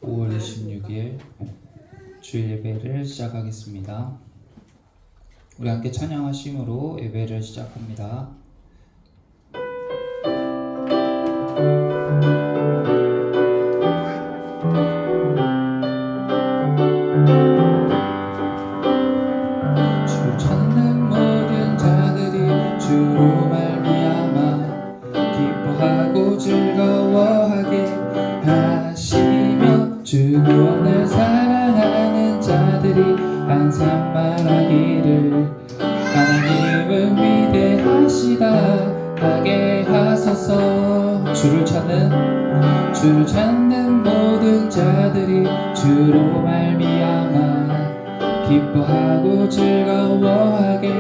5월 26일 주일 예배를 시작하겠습니다. 우리 함께 찬양하심으로 예배를 시작합니다. 주 찾는 모든 자들이 주로 말미암아 기뻐하고 즐거워하게 하시며 주 구원을 사랑하는 자들이 항상 말하기를 하나님은 위대하시다 하게 하소서. 주를 찾는 모든 자들이 주로 말미암아 기뻐하고 즐거워하게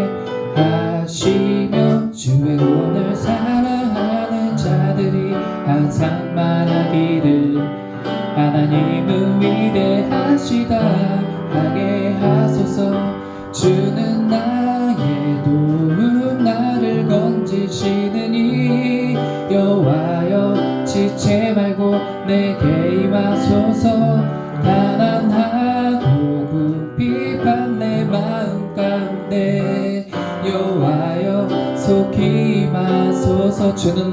하시며 주의 구원을 사랑하는 자들이 항상 말하기를 하나님은 위대하시다 하게 하소서. 주는 나의 도움 나를 건지시느니 여호와여 지체 말고 내게 임하소서. 가난하고 궁핍한 내 마음 가운데 여호와여 속히 임하소서. 주는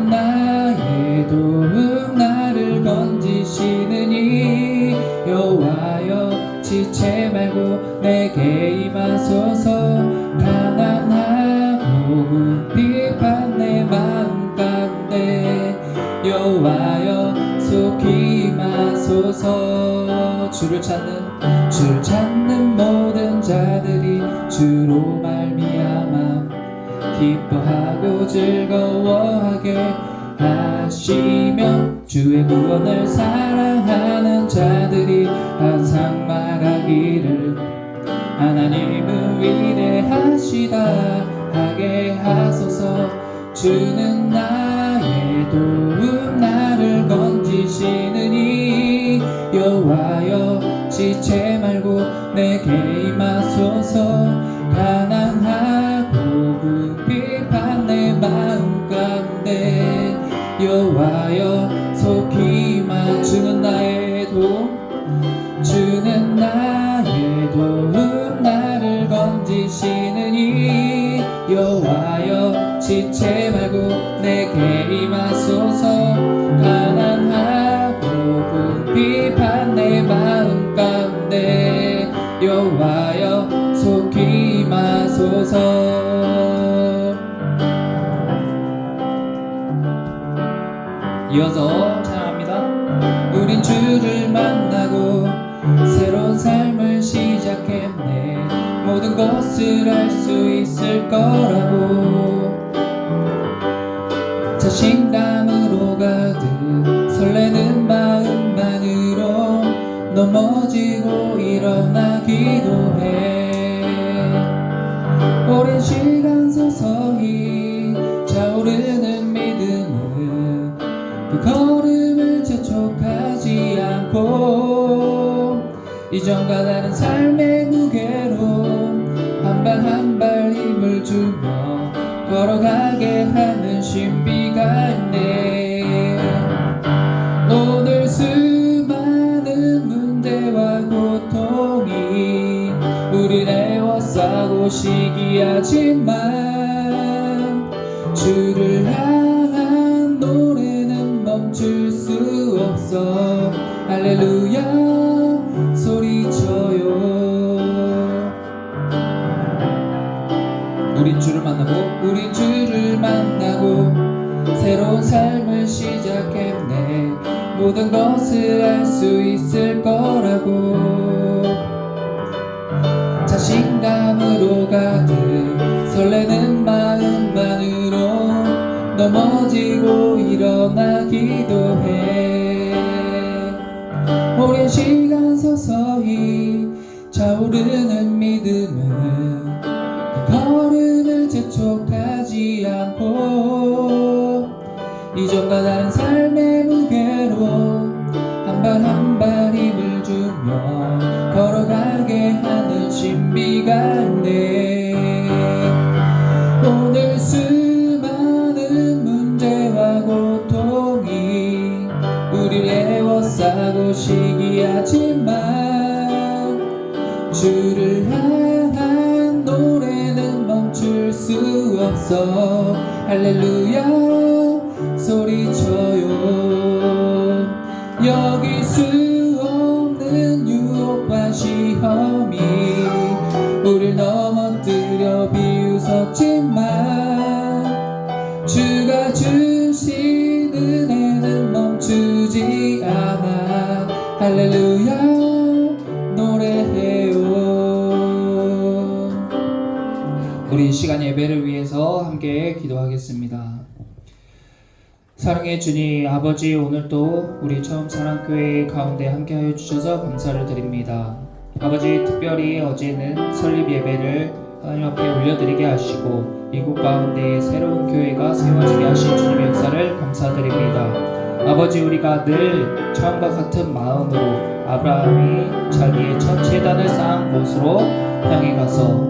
나의 도움 나를 건지시느니 여호와여 지체 말고 내게 임하소서. 가난하고 궁핍한 내 마음 가운데 여호와여 속히 임하소서. 주를 찾는 모든 자들이 주로 말미암아 기뻐하고 즐거워하게 하시며 주의 구원을 사랑하는 자들이 항상 말하기를 하나님은 위대하시다 하게 하소서. 주는 나의 도움 나를 건지시느니 여호와여 지체 말고 내게 임하소서. 가난하고 궁핍한 내 마음 가운데 여호와여 속히 임하. 주는 나의 도움 나를 건지시느니 여호와여 지체 말고 내게 임하소서. 가난하고 궁핍한 내 마음 가운데 여호와여 속히 임하소서. 이어서 찬양합니다. 우린 주를 만나고 새로운 삶을 시작했네. 모든 것을 알 수 있을 거라고 자신감으로 가득 설레는 마음만으로 넘어지고 일어나기도 해. 오랜 시간 서서히 차오르는 믿음은 그 걸음을 재촉하지 않고 이전과 다른 삶의 무게로 한 발 한 발 힘을 주며 걸어가게 하는 신비가 있네. 오늘 수많은 문제와 고통이 우리를 애워싸고 시기하지만 주를 향한 노래는 멈출 수 없어. 할렐루야 소리쳐요. 우린 주를 만나고 새로운 삶을 시작했네. 모든 것을 알 수 있을 거라고 자신감으로 가득 설레는 마음만으로 넘어지고 일어나기도 해. 오랜 시간 서서히 차오르는 믿음은 그 걸음을 재촉하지 않고 이전과 다른 삶의 무게로 한 발 한 발 힘을 주며 걸어가게 하는 신비가 있네. 오늘 수많은 문제와 고통이 우리를 하고 시기하지만 주를 향한 노래는 멈출 수 없어. 할렐루야 소리쳐요. 여길 수 없는 유혹과 시험이 우릴 넘어뜨려 비웃었지만 주가 주신 은혜는 멈추지 않아. 할렐루야 노래해요. 우리 이 시간 예배를 위해서 함께 기도하겠습니다. 사랑의 주님 아버지, 오늘도 우리 처음 사랑교회 가운데 함께하여 주셔서 감사를 드립니다. 아버지, 특별히 어제는 설립 예배를 하나님 앞에 올려드리게 하시고 이곳 가운데 새로운 교회가 세워지게 하신 주님의 역사를 감사드립니다. 아버지, 우리가 늘 처음과 같은 마음으로 아브라함이 자기의 첫 제단을 쌓은 곳으로 향해 가서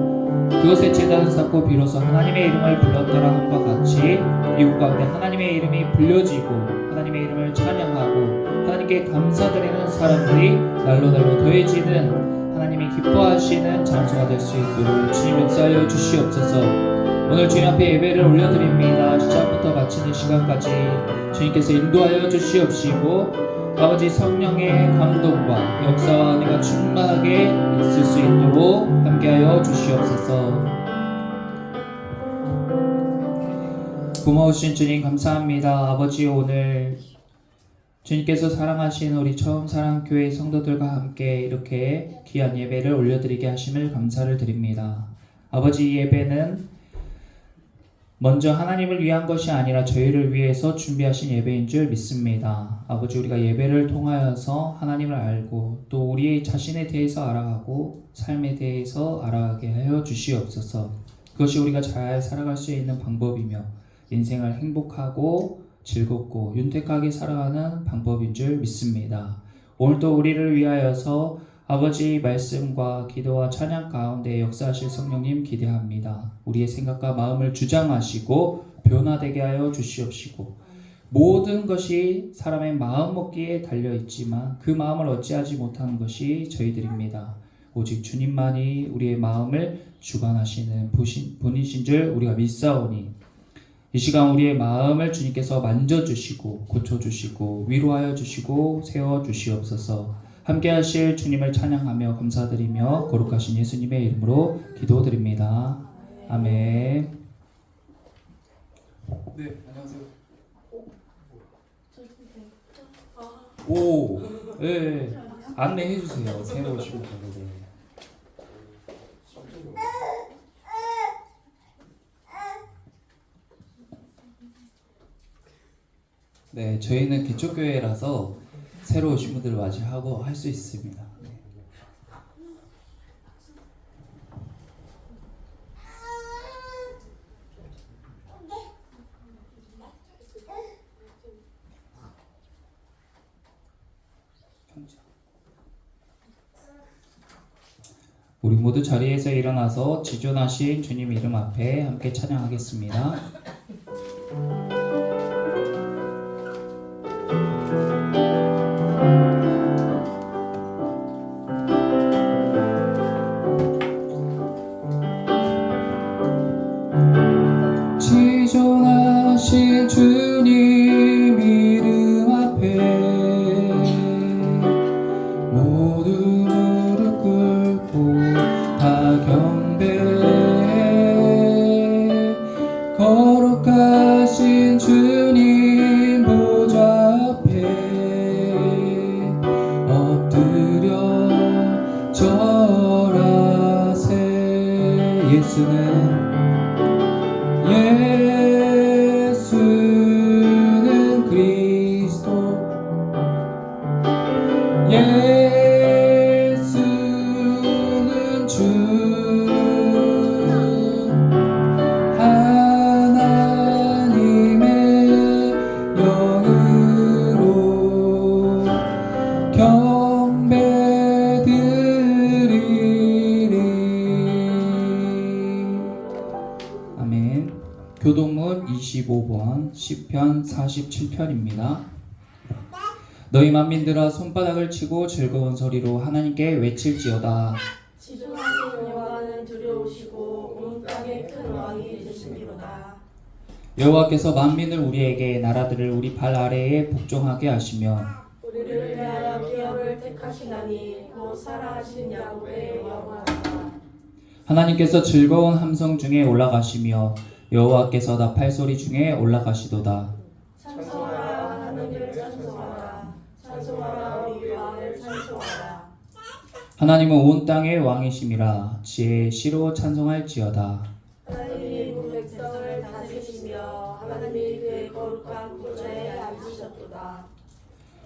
그것의 제단을 쌓고 비로소 하나님의 이름을 불렀더라 함과 같이 이곳 가운데 하나님의 이름이 불려지고 하나님의 이름을 찬양하고 하나님께 감사드리는 사람들이 날로 더해지는 하나님이 기뻐하시는 장소가 될 수 있도록 주님 역사하여 주시옵소서. 오늘 주님 앞에 예배를 올려드립니다. 시작부터 마치는 시간까지 주님께서 인도하여 주시옵시고 아버지, 성령의 감동과 역사와 은혜가 충만하게 있을 수 있도록 함께하여 주시옵소서. 고마우신 주님 감사합니다. 아버지, 오늘 주님께서 사랑하신 우리 처음 사랑교회 성도들과 함께 이렇게 귀한 예배를 올려드리게 하심을 감사를 드립니다. 아버지, 이 예배는 먼저 하나님을 위한 것이 아니라 저희를 위해서 준비하신 예배인 줄 믿습니다. 아버지, 우리가 예배를 통하여서 하나님을 알고 또 우리 자신에 대해서 알아가고 삶에 대해서 알아가게 하여 주시옵소서. 그것이 우리가 잘 살아갈 수 있는 방법이며 인생을 행복하고 즐겁고 윤택하게 살아가는 방법인 줄 믿습니다. 오늘도 우리를 위하여서 아버지 말씀과 기도와 찬양 가운데 역사하실 성령님 기대합니다. 우리의 생각과 마음을 주장하시고 변화되게 하여 주시옵시고 모든 것이 사람의 마음 먹기에 달려있지만 그 마음을 어찌하지 못하는 것이 저희들입니다. 오직 주님만이 우리의 마음을 주관하시는 분이신 줄 우리가 믿사오니 이 시간 우리의 마음을 주님께서 만져주시고 고쳐주시고 위로하여 주시고 세워주시옵소서. 함께 하실 주님을 찬양하며 감사드리며 거룩하신 예수님의 이름으로 기도드립니다. 아멘. 네, 안녕하세요. 오, 네, 안내해 주세요. 새로 오신 분들. 네, 저희는 기초교회라서 새로 오신 분들을 맞이하고 할 수 있습니다. 네. 우리 모두 자리에서 일어나서 지존하신 주님 이름 앞에 함께 찬양하겠습니다. 지존하신 주님 이름 앞에 모두 무릎 꿇고 다 경배해. 거룩하신 주님 보좌 앞에 엎드려 절하세. 예수는 그리스도, 예수는 주, 하나님의 영으로 경배드리리. 아멘. 교동문 25번 시편 47편입니다. 너희 만민들아 손바닥을 치고 즐거운 소리로 하나님께 외칠지어다. 지존하신 여호와는 두려우시고 온 땅의 큰 왕이 되심이로다. 여호와께서 만민을 우리에게 나라들을 우리 발 아래에 복종하게 하시며 우리를 위하여 기업을 택하시나니 곧 사랑하신 야곱의 여호와라. 하나님께서 즐거운 함성 중에 올라가시며 여호와께서 나팔 소리 중에 올라가시도다. 찬송하라 하나님을 찬송하라. 찬송하라 우리 왕을 찬송하라. 하나님은 온 땅의 왕이심이라 지혜의 시로 찬송할지어다. 하나님이 그 백성을 다스리시며 하나님이 그의 거룩한 보좌에 앉으셨도다.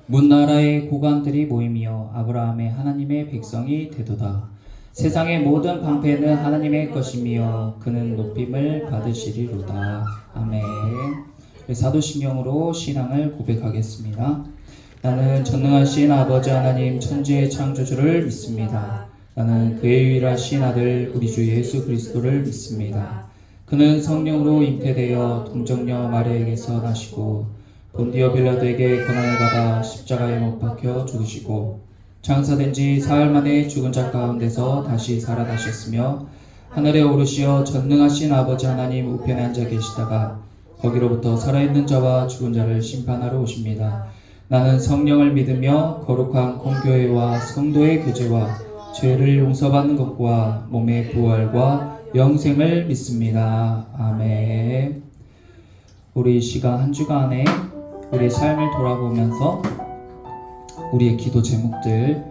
문나라의 고관들이 모이며 아브라함의 하나님의 백성이 되도다. 세상의 모든 방패는 하나님의 것이며 그는 높임을 받으시리로다. 아멘. 사도신경으로 신앙을 고백하겠습니다. 나는 전능하신 아버지 하나님 천지의 창조주를 믿습니다. 나는 그의 유일하신 아들 우리 주 예수 그리스도를 믿습니다. 그는 성령으로 잉태되어 동정녀 마리아에게서 나시고 본디오 빌라도에게 고난을 받아 십자가에 못 박혀 죽으시고 장사된 지 사흘 만에 죽은 자 가운데서 다시 살아나셨으며 하늘에 오르시어 전능하신 아버지 하나님 우편에 앉아 계시다가 거기로부터 살아있는 자와 죽은 자를 심판하러 오십니다. 나는 성령을 믿으며 거룩한 공교회와 성도의 교제와 죄를 용서받는 것과 몸의 부활과 영생을 믿습니다. 아멘. 우리 시간 한 주간에 우리의 삶을 돌아보면서 우리의 기도 제목들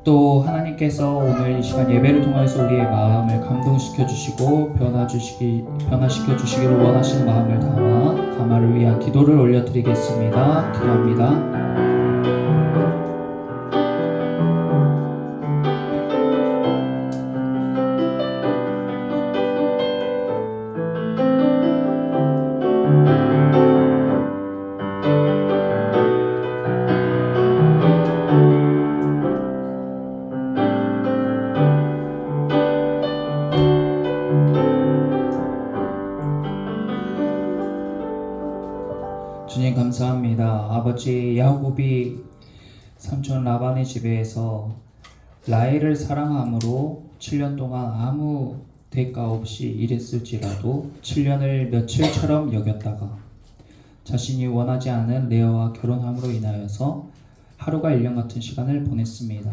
또 하나님께서 오늘 이 시간 예배를 통해서 우리의 마음을 감동시켜 주시고 변화시켜 주시기를 원하시는 마음을 담아 가마를 위한 기도를 올려드리겠습니다. 기도합니다. 주님 감사합니다. 아버지 야곱이 삼촌 라반의 집에서 라헬을 사랑함으로 7년 동안 아무 대가 없이 일했을지라도 7년을 며칠처럼 여겼다가 자신이 원하지 않은 레아와 결혼함으로 인하여서 하루가 1년 같은 시간을 보냈습니다.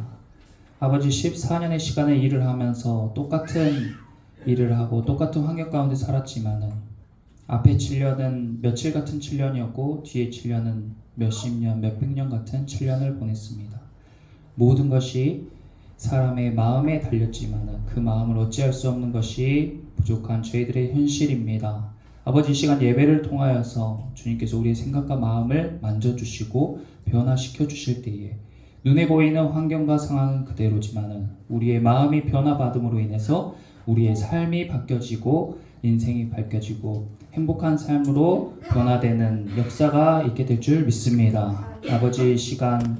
아버지 14년의 시간을 일을 하면서 똑같은 일을 하고 똑같은 환경 가운데 살았지만은 앞에 7년은 며칠 같은 7년이었고 뒤에 7년은 몇십 년, 몇백 년 같은 7년을 보냈습니다. 모든 것이 사람의 마음에 달렸지만 그 마음을 어찌할 수 없는 것이 부족한 저희들의 현실입니다. 아버지 이 시간 예배를 통하여서 주님께서 우리의 생각과 마음을 만져주시고 변화시켜 주실 때에 눈에 보이는 환경과 상황은 그대로지만 우리의 마음이 변화받음으로 인해서 우리의 삶이 바뀌어지고 인생이 밝혀지고 행복한 삶으로 변화되는 역사가 있게 될 줄 믿습니다. 아버지 시간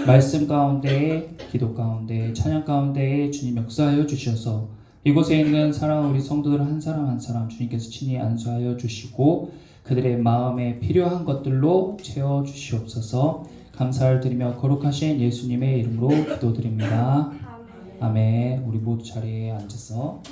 말씀 가운데 기도 가운데 찬양 가운데 주님 역사하여 주셔서 이곳에 있는 사랑하는 우리 성도들 한 사람 한 사람 주님께서 친히 안수하여 주시고 그들의 마음에 필요한 것들로 채워 주시옵소서. 감사를 드리며 거룩하신 예수님의 이름으로 기도드립니다. 아멘. 우리 모두 자리에 앉아서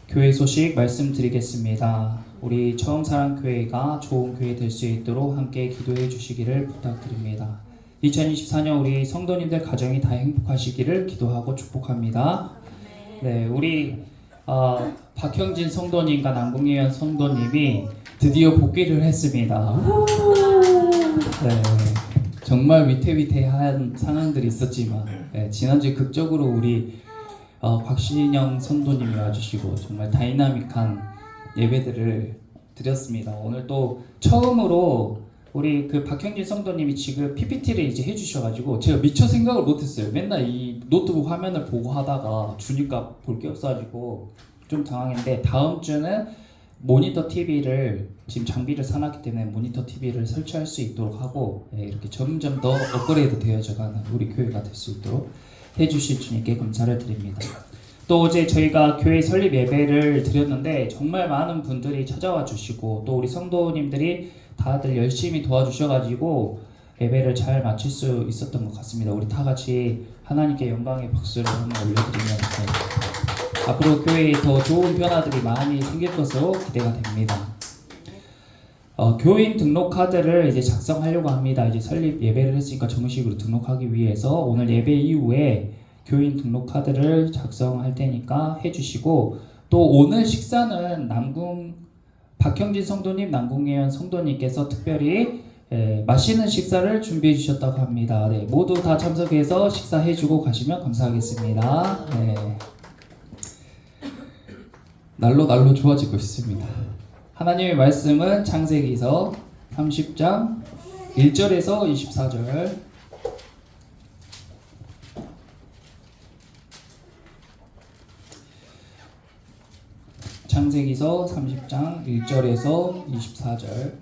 교회 소식 말씀드리겠습니다. 우리 처음 사랑교회가 좋은 교회 될 수 있도록 함께 기도해 주시기를 부탁드립니다. 2024년 우리 성도님들 가정이 다 행복하시기를 기도하고 축복합니다. 네, 우리 박형진 성도님과 남궁예현 성도님이 드디어 복귀를 했습니다. 네, 정말 위태위태한 상황들이 있었지만 네, 지난주에 극적으로 우리 곽신영 성도님이 와주시고 정말 다이나믹한 예배들을 드렸습니다. 오늘 또 처음으로 우리 그 박형진 성도님이 지금 PPT를 이제 해주셔가지고 제가 미처 생각을 못했어요. 맨날 이 노트북 화면을 보고 하다가 주니까 볼 게 없어가지고 좀 당황했는데 다음 주는 모니터 TV를 지금 장비를 사놨기 때문에 모니터 TV를 설치할 수 있도록 하고 이렇게 점점 더 업그레이드 되어져가는 우리 교회가 될 수 있도록 해주실 주님께 감사를 드립니다. 또 어제 저희가 교회 설립 예배를 드렸는데 정말 많은 분들이 찾아와 주시고 또 우리 성도님들이 다들 열심히 도와주셔가지고 예배를 잘 마칠 수 있었던 것 같습니다. 우리 다 같이 하나님께 영광의 박수를 한번 올려드리면서 앞으로 교회에 더 좋은 변화들이 많이 생길 것으로 기대가 됩니다. 교인 등록 카드를 이제 작성하려고 합니다. 이제 설립 예배를 했으니까 정식으로 등록하기 위해서 오늘 예배 이후에 교인 등록 카드를 작성할 테니까 해주시고, 또 오늘 식사는 박형진 성도님, 남궁예현 성도님께서 특별히 맛있는 식사를 준비해 주셨다고 합니다. 네, 모두 다 참석해서 식사해주고 가시면 감사하겠습니다. 네. 날로 좋아지고 있습니다. 하나님의 말씀은 창세기서 30장 1절에서 24절. 창세기서 30장 1절에서 24절.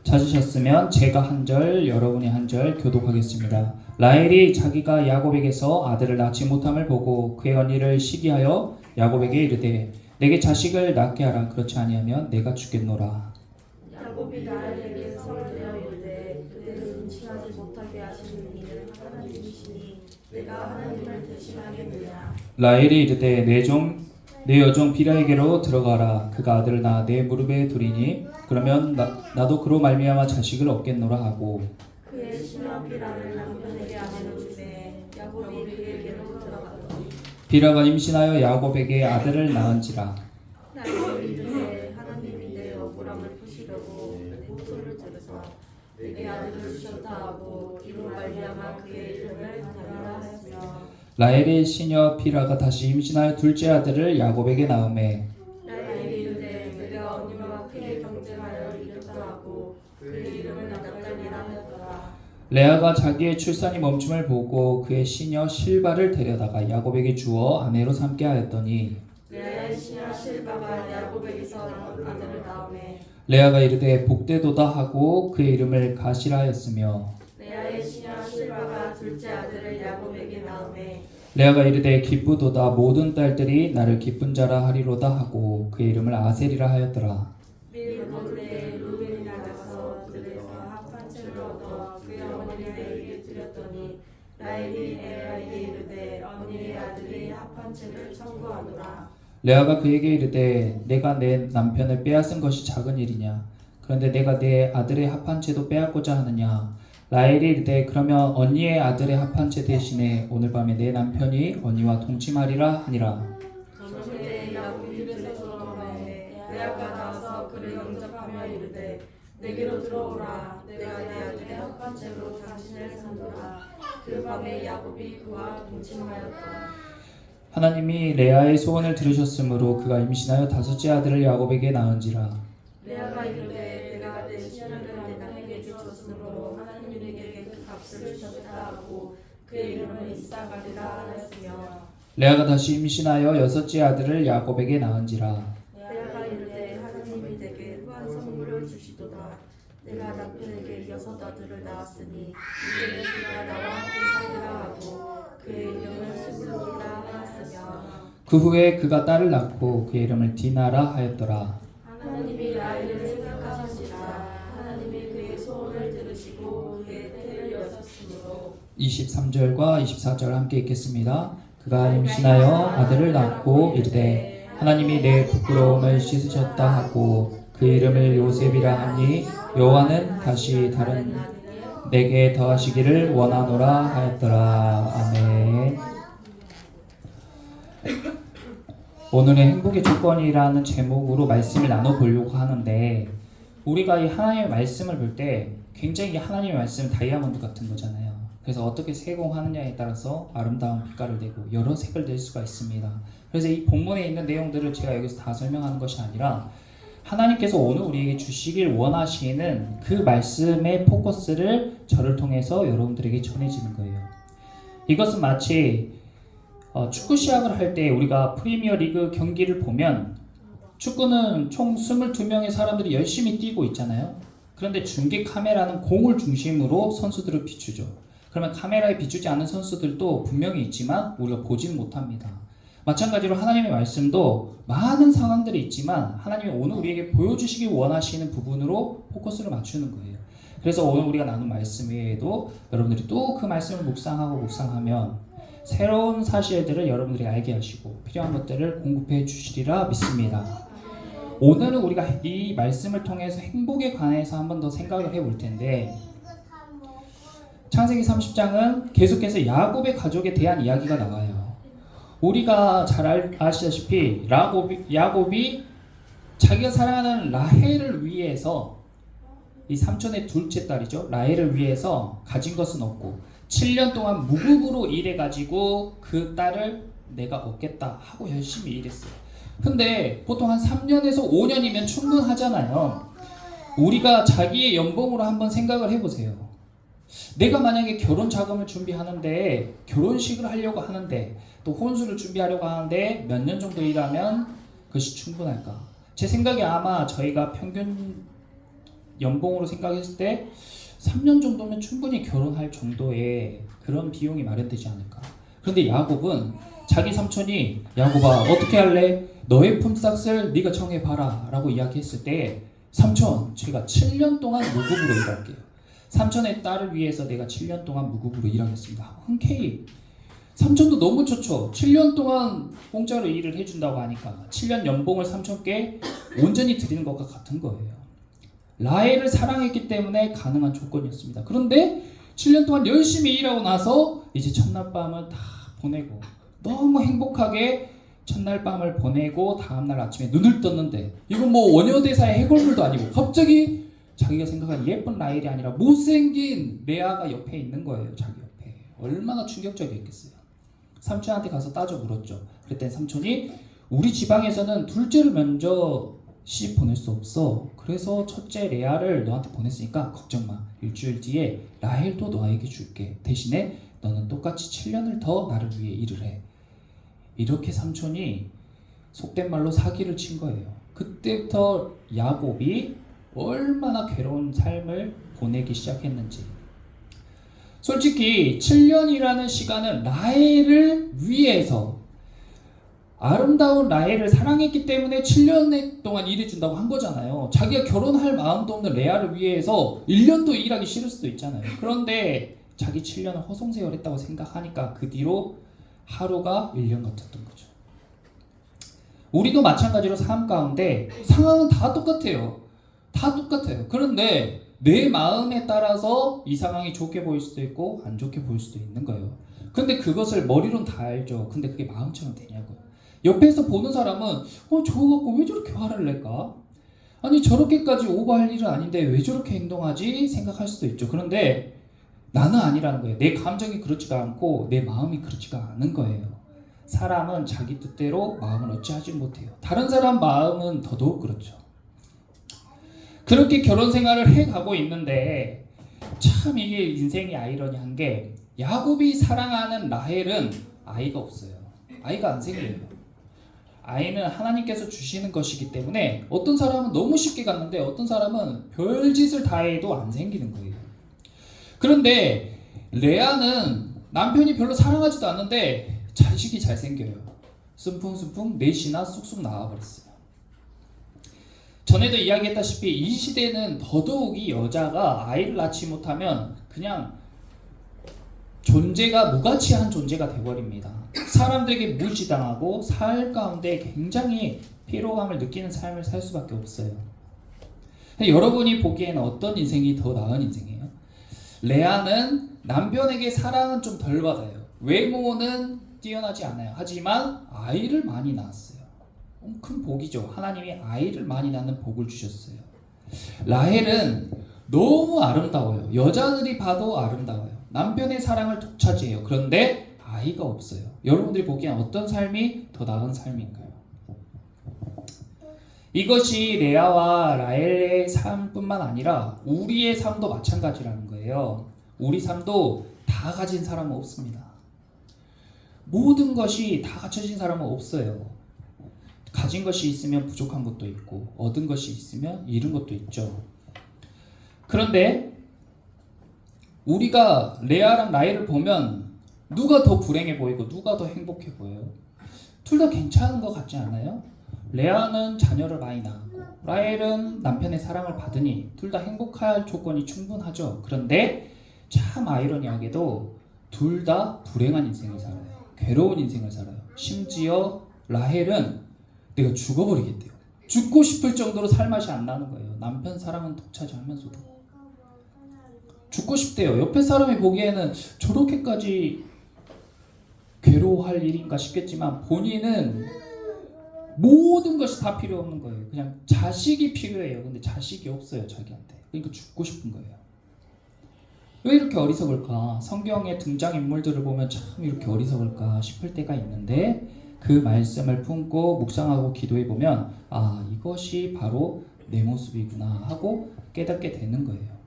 찾으셨으면 제가 한 절, 여러분이 한 절 교독하겠습니다. 라헬이 자기가 야곱에게서 아들을 낳지 못함을 보고 그의 언니를 시기하여 야곱에게 이르되 내게 자식을 낳게 하라. 그렇지 아니하면 내가 죽겠노라. 야곱이 라헬에게 설하여 이르되 그대를 음침하지 못하게 하시는 이는 하나님이시니 내가 하나님을 대신하겠느냐. 라헬이 이르되 내 여종 비라에게로 들어가라. 그가 아들을 낳아 내 무릎에 두리니 그러면 나도 그로 말미암아 자식을 얻겠노라 하고, 그의 시녀 비라를 남편에게 아내로 주되 야곱이 그에게로 들어갔더니 비라가 임신하여 야곱에게 아들을 낳은지라. 라헬이 이르되 하나님이 내 억울함을 푸시려고 내 목소리를 들으사 내게 아들을 주셨다 하고 이로 말미암아 그의 이름을 다르라 하였으며, 라헬의 시녀 비라가 다시 임신하여 둘째 아들을 야곱에게 낳음에 라헬이 이르되 내가 언니와 크게 경쟁하여 이겼다 하고 그의 이름을 납달리라 하였더라. 레아가 자기의 출산이 멈춤을 보고 그의 시녀 실바를 데려다가 야곱에게 주어 아내로 삼게 하였더니 레아의 시녀 실바가 야곱에게서 아들을 낳음에 레아가 이르되 복되도다 하고 그의 이름을 가시라 하였으며, 레아의 시녀 실바가 둘째 아들을 야곱에게 낳음에 레아가 이르되 기쁘도다 모든 딸들이 나를 기쁜 자라 하리로다 하고 그의 이름을 아셀이라 하였더라. 밀보때 루벤이 나가서 들에서 합한 채를 얻어 그의 어머니 레에게 드렸더니 라헬이 레아에게 이르되 언니의 아들이 합한 채를 청구하노라. 레아가 그에게 이르되 내가 내 남편을 빼앗은 것이 작은 일이냐. 그런데 내가 내 아들의 합한 채도 빼앗고자 하느냐. 라헬이 이르되 그러면 언니의 아들의 합한 채 대신에 오늘 밤에 내 남편이 언니와 동침하리라 하니라. 그때 야곱이 집에서 돌아오매 레아가 나와서 그를 영접하며 이르되 내게로 들어오라. 내가 내 아들의 합한 채로 당신을 산노라. 그 밤에 야곱이 그와 동침하였더라. 하나님이 레아의 소원을 들으셨으므로 그가 임신하여 다섯째 아들을 야곱에게 낳은지라. 레아가 이르되 내가 내 시녀를 내 남에게 주었으므로 하나님에게 그 값을 주셨다 하고 그의 이름을 이삭아리라 하였으며, 레아가 다시 임신하여 여섯째 아들을 야곱에게 낳은지라. 레아가 이르되 하나님이 내게 후한 선물을 주시도다. 내가 남편에게 여섯 아들을 낳았으니 이제는 그가 나와 함께 살리라 하고 그의 이름을 스불론이라 하였으며, 그 후에 그가 딸을 낳고 그의 이름을 디나라 하였더라. 하나님이 라헬을 생각하신지라. 하나님이 그의 소원을 들으시고 그의 태를 여셨으므로. 23절과 24절 함께 읽겠습니다. 그가 임신하여 아들을 낳고 이르되 하나님이 내 부끄러움을 씻으셨다 하고 그 이름을 요셉이라 하니 여호와는 다시 다른 내게 더하시기를 원하노라 하였더라. 아멘. 오늘의 행복의 조건이라는 제목으로 말씀을 나눠보려고 하는데, 우리가 이 하나님의 말씀을 볼 때 굉장히 하나님의 말씀은 다이아몬드 같은 거잖아요. 그래서 어떻게 세공하느냐에 따라서 아름다운 빛깔을 내고 여러 색을 낼 수가 있습니다. 그래서 이 본문에 있는 내용들을 제가 여기서 다 설명하는 것이 아니라 하나님께서 오늘 우리에게 주시길 원하시는 그 말씀의 포커스를 저를 통해서 여러분들에게 전해지는 거예요. 이것은 마치 축구 시합을 할 때 우리가 프리미어 리그 경기를 보면 축구는 총 22명의 사람들이 열심히 뛰고 있잖아요. 그런데 중계 카메라는 공을 중심으로 선수들을 비추죠. 그러면 카메라에 비추지 않은 선수들도 분명히 있지만 우리가 보지는 못합니다. 마찬가지로 하나님의 말씀도 많은 상황들이 있지만 하나님이 오늘 우리에게 보여주시기 원하시는 부분으로 포커스를 맞추는 거예요. 그래서 오늘 우리가 나눈 말씀 외에도 여러분들이 또 그 말씀을 묵상하면 새로운 사실들을 여러분들이 알게 하시고 필요한 것들을 공급해 주시리라 믿습니다. 오늘은 우리가 이 말씀을 통해서 행복에 관해서 한 번 더 생각을 해볼 텐데, 창세기 30장은 계속해서 야곱의 가족에 대한 이야기가 나와요. 우리가 잘 아시다시피 야곱이 자기가 사랑하는 라헬을 위해서, 이 삼촌의 둘째 딸이죠, 라헬을 위해서 가진 것은 없고 7년 동안 무급으로 일해가지고 그 딸을 내가 얻겠다 하고 열심히 일했어요. 근데 보통 한 3년에서 5년이면 충분하잖아요. 우리가 자기의 연봉으로 한번 생각을 해보세요. 내가 만약에 결혼 자금을 준비하는데, 결혼식을 하려고 하는데, 또 혼수를 준비하려고 하는데 몇 년 정도 일하면 그것이 충분할까? 제 생각에 아마 저희가 평균 연봉으로 생각했을 때 3년 정도면 충분히 결혼할 정도의 그런 비용이 마련되지 않을까? 그런데 야곱은 자기 삼촌이 야곱아 어떻게 할래? 너의 품삯을 네가 정해봐라 라고 이야기했을 때, 삼촌 제가 7년 동안 무급으로 일할게요. 삼촌의 딸을 위해서 내가 7년 동안 무급으로 일하겠습니다. 흔쾌히. 삼촌도 너무 좋죠. 7년 동안 공짜로 일을 해준다고 하니까 7년 연봉을 삼촌께 온전히 드리는 것과 같은 거예요. 라헬을 사랑했기 때문에 가능한 조건이었습니다. 그런데 7년 동안 열심히 일하고 나서 이제 첫날 밤을 다 보내고 너무 행복하게 첫날 밤을 보내고 다음날 아침에 눈을 떴는데, 이건 뭐 원효대사의 해골물도 아니고 갑자기 자기가 생각한 예쁜 라헬이 아니라 못생긴 레아가 옆에 있는 거예요. 자기 옆에. 얼마나 충격적이었겠어요. 삼촌한테 가서 따져 물었죠. 그랬더니 삼촌이 우리 지방에서는 둘째를 먼저 시집 보낼 수 없어. 그래서 첫째 레아를 너한테 보냈으니까 걱정 마. 일주일 뒤에 라헬도 너에게 줄게. 대신에 너는 똑같이 7년을 더 나를 위해 일을 해. 이렇게 삼촌이 속된 말로 사기를 친 거예요. 그때부터 야곱이 얼마나 괴로운 삶을 보내기 시작했는지. 솔직히 7년이라는 시간은 라헬을 위해서, 아름다운 라헬을 사랑했기 때문에 7년 동안 일해준다고 한 거잖아요. 자기가 결혼할 마음도 없는 레아를 위해서 1년도 일하기 싫을 수도 있잖아요. 그런데 자기 7년을 허송세월했다고 생각하니까 그 뒤로 하루가 1년 같았던 거죠. 우리도 마찬가지로 삶 가운데 상황은 다 똑같아요. 다 똑같아요. 그런데 내 마음에 따라서 이 상황이 좋게 보일 수도 있고 안 좋게 보일 수도 있는 거예요. 근데 그것을 머리로는 다 알죠. 근데 그게 마음처럼 되냐고요. 옆에서 보는 사람은 저거 갖고 왜 저렇게 화를 낼까? 아니 저렇게까지 오버할 일은 아닌데 왜 저렇게 행동하지? 생각할 수도 있죠. 그런데 나는 아니라는 거예요. 내 감정이 그렇지가 않고 내 마음이 그렇지가 않은 거예요. 사람은 자기 뜻대로 마음을 어찌하지 못해요. 다른 사람 마음은 더더욱 그렇죠. 그렇게 결혼 생활을 해가고 있는데 참 이게 인생이 아이러니한 게, 야곱이 사랑하는 라헬은 아이가 없어요. 아이가 안 생겨요. 아이는 하나님께서 주시는 것이기 때문에 어떤 사람은 너무 쉽게 갔는데 어떤 사람은 별짓을 다 해도 안 생기는 거예요. 그런데 레아는 남편이 별로 사랑하지도 않는데 자식이 잘 생겨요. 순풍순풍 넷이나 쑥쑥 나와버렸어요. 전에도 이야기했다시피 이 시대는 더더욱이 여자가 아이를 낳지 못하면 그냥 존재가 무가치한 존재가 되어버립니다. 사람들에게 무시당하고 삶 가운데 굉장히 피로감을 느끼는 삶을 살 수밖에 없어요. 여러분이 보기에는 어떤 인생이 더 나은 인생이에요? 레아는 남편에게 사랑은 좀 덜 받아요. 외모는 뛰어나지 않아요. 하지만 아이를 많이 낳았어요. 큰 복이죠. 하나님이 아이를 많이 낳는 복을 주셨어요. 라헬은 너무 아름다워요. 여자들이 봐도 아름다워요. 남편의 사랑을 독차지해요. 그런데 아이가 없어요. 여러분들이 보기엔 어떤 삶이 더 나은 삶인가요? 이것이 레아와 라헬의 삶뿐만 아니라 우리의 삶도 마찬가지라는 거예요. 우리 삶도 다 가진 사람은 없습니다. 모든 것이 다 갖춰진 사람은 없어요. 가진 것이 있으면 부족한 것도 있고 얻은 것이 있으면 잃은 것도 있죠. 그런데 우리가 레아랑 라헬을 보면 누가 더 불행해 보이고 누가 더 행복해 보여요? 둘 다 괜찮은 것 같지 않아요? 레아는 자녀를 많이 낳고 라헬은 남편의 사랑을 받으니 둘 다 행복할 조건이 충분하죠. 그런데 참 아이러니하게도 둘 다 불행한 인생을 살아요. 괴로운 인생을 살아요. 심지어 라헬은 내가 죽어버리겠대요. 죽고 싶을 정도로 살맛이 안 나는 거예요. 남편 사랑은 독차지하면서도 죽고 싶대요. 옆에 사람이 보기에는 저렇게까지 괴로워할 일인가 싶겠지만 본인은 모든 것이 다 필요 없는 거예요. 그냥 자식이 필요해요. 근데 자식이 없어요, 자기한테. 그러니까 죽고 싶은 거예요. 왜 이렇게 어리석을까? 성경의 등장인물들을 보면 참 이렇게 어리석을까 싶을 때가 있는데 그 말씀을 품고 묵상하고 기도해 보면 아, 이것이 바로 내 모습이구나 하고 깨닫게 되는 거예요.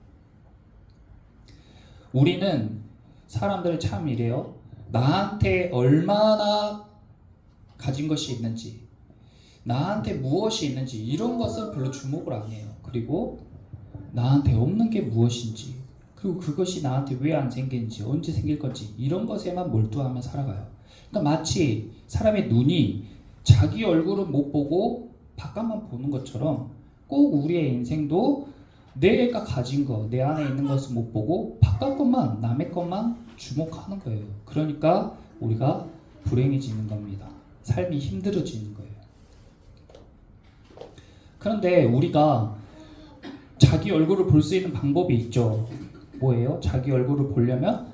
우리는 사람들 참 이래요. 나한테 얼마나 가진 것이 있는지, 나한테 무엇이 있는지 이런 것을 별로 주목을 안 해요. 그리고 나한테 없는 게 무엇인지, 그리고 그것이 나한테 왜 안 생기는지, 언제 생길 건지 이런 것에만 몰두하며 살아가요. 그러니까 마치 사람의 눈이 자기 얼굴은 못 보고 바깥만 보는 것처럼 꼭 우리의 인생도 내가 가진 거, 내 안에 있는 것을 못 보고 바깥 것만, 남의 것만 주목하는 거예요. 그러니까 우리가 불행해지는 겁니다. 삶이 힘들어지는 거예요. 그런데 우리가 자기 얼굴을 볼 수 있는 방법이 있죠. 뭐예요? 자기 얼굴을 보려면